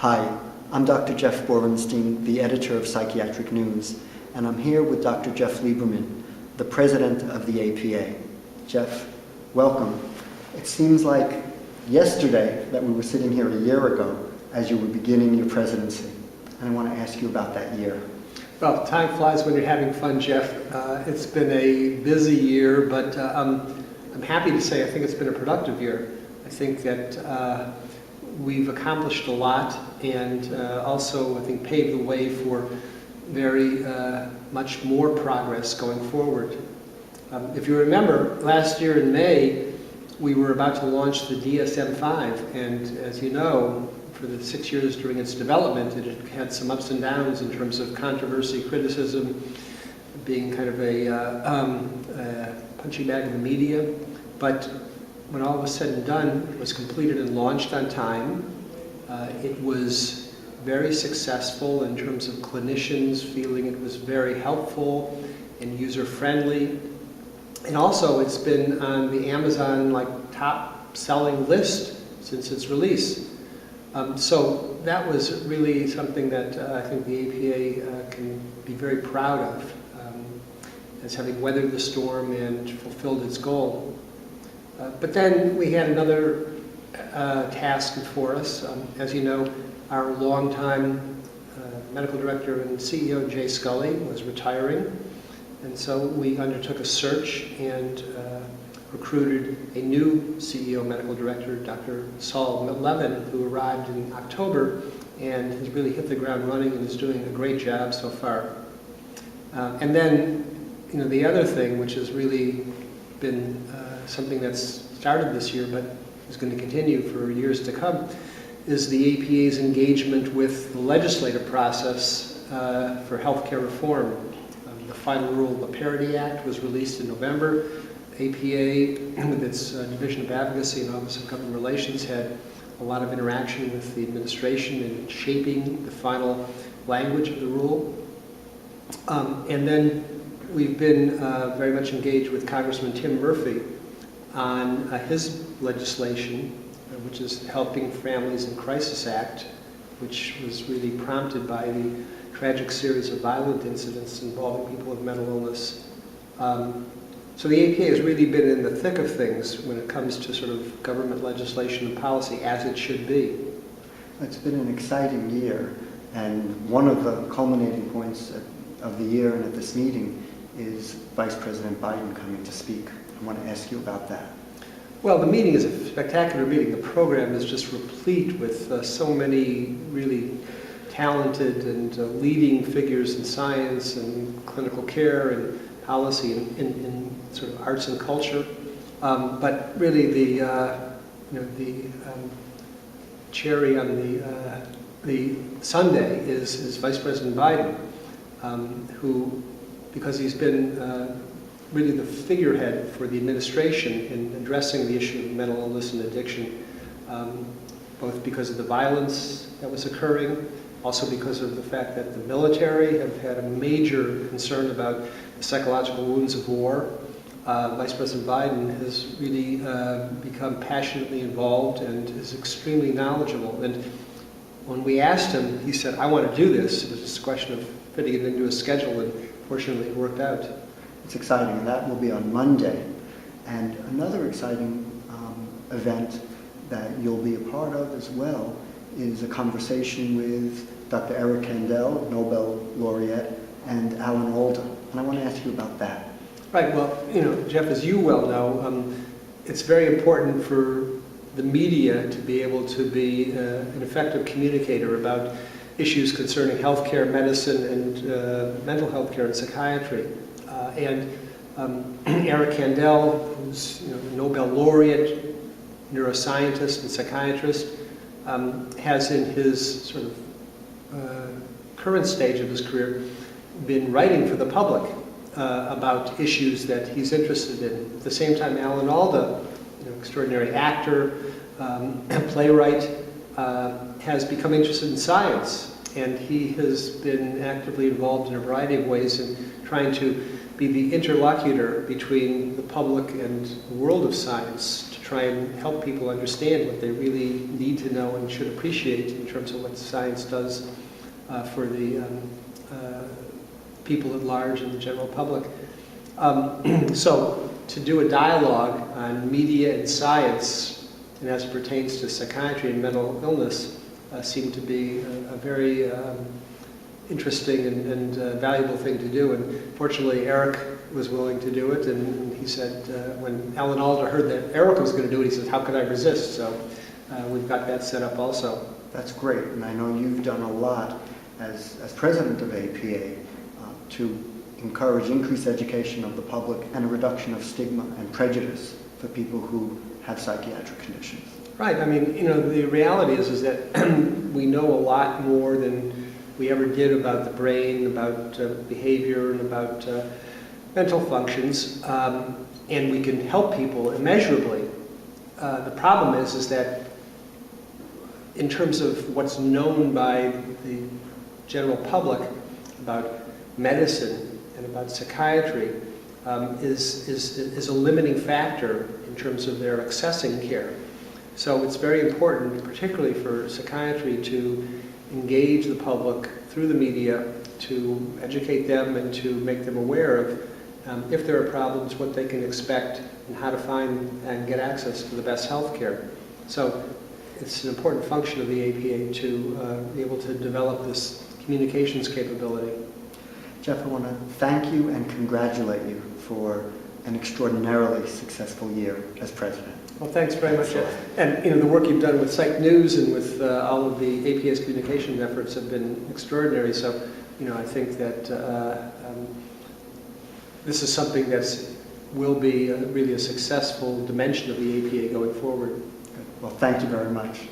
Hi, I'm Dr. Jeff Borenstein, the editor of Psychiatric News, and I'm here with Dr. Jeff Lieberman, the president of the APA. Jeff, welcome. It seems like yesterday that we were sitting here a year ago as you were beginning your presidency, and I want to ask you about that year. Well, time flies when you're having fun, Jeff. It's been a busy year, but I'm happy to say I think it's been a productive year. I think that we've accomplished a lot and also, I think, paved the way for very much more progress going forward. If you remember, last year in May, we were about to launch the DSM-5, and as you know, for the 6 years during its development, it had some ups and downs in terms of controversy, criticism, being kind of a punching bag in the media. But when all was said and done, it was completed and launched on time. It was very successful in terms of clinicians feeling it was very helpful and user-friendly. And also, it's been on the Amazon top-selling list since its release. So that was really something that I think the APA can be very proud of, as having weathered the storm and fulfilled its goal. But then we had another task before us. As you know, our longtime medical director and CEO, Jay Scully, was retiring. And so we undertook a search and recruited a new CEO medical director, Dr. Saul Levin, who arrived in October and has really hit the ground running and is doing a great job so far. And then, the other thing, which has really been something that's started this year but is going to continue for years to come, is the APA's engagement with the legislative process for healthcare reform. The final rule of the Parity Act was released in November. APA, with its Division of Advocacy and Office of Government Relations, had a lot of interaction with the administration in shaping the final language of the rule. And then we've been very much engaged with Congressman Tim Murphy on his legislation, which is Helping Families in Crisis Act, which was really prompted by the tragic series of violent incidents involving people with mental illness. So the APA has really been in the thick of things when it comes to sort of government legislation and policy, as it should be. It's been an exciting year, and one of the culminating points of the year and at this meeting is Vice President Biden coming to speak. I want to ask you about that. Well, the meeting is a spectacular meeting. The program is just replete with so many really talented and leading figures in science and clinical care and policy and in sort of arts and culture. But really the cherry on the sundae is Vice President Biden, who, because he's been really the figurehead for the administration in addressing the issue of mental illness and addiction, both because of the violence that was occurring, also because of the fact that the military have had a major concern about the psychological wounds of war. Vice President Biden has really become passionately involved and is extremely knowledgeable. And when we asked him, he said, "I want to do this." It was just a question of fitting it into his schedule, and fortunately it worked out. It's exciting, and that will be on Monday. And another exciting event that you'll be a part of as well is a conversation with Dr. Eric Kandel, Nobel laureate, and Alan Alda. And I want to ask you about that. Right. Well, Jeff, as you well know, it's very important for the media to be able to be an effective communicator about issues concerning healthcare, medicine, and mental health care and psychiatry. And Eric Kandel, who's a Nobel laureate, neuroscientist and psychiatrist, has in his sort of current stage of his career been writing for the public about issues that he's interested in. At the same time, Alan Alda, extraordinary actor, playwright, has become interested in science, and he has been actively involved in a variety of ways in trying to be the interlocutor between the public and the world of science to try and help people understand what they really need to know and should appreciate in terms of what science does for the people at large and the general public. So to do a dialogue on media and science, and as it pertains to psychiatry and mental illness, seemed to be a very interesting and valuable thing to do. And fortunately, Eric was willing to do it, and he said, when Alan Alda heard that Eric was going to do it, he said, how could I resist? So we've got that set up also. That's great, and I know you've done a lot as president of APA to encourage increased education of the public and a reduction of stigma and prejudice for people who have psychiatric conditions. Right. I mean, you know, the reality is that we know a lot more than we ever did about the brain, about behavior, and about mental functions, and we can help people immeasurably. The problem is that in terms of what's known by the general public about medicine and about psychiatry, is a limiting factor in terms of their accessing care. So it's very important, particularly for psychiatry, to engage the public through the media, to educate them and to make them aware of if there are problems, what they can expect, and how to find and get access to the best health care. So it's an important function of the APA to be able to develop this communications capability. Jeff, I want to thank you and congratulate you for an extraordinarily successful year as president. Well, thanks very much. And you know, the work you've done with Psych News and with all of the APA's communication efforts have been extraordinary. So, you know, I think that this is something that will be really a successful dimension of the APA going forward. Well, thank you very much.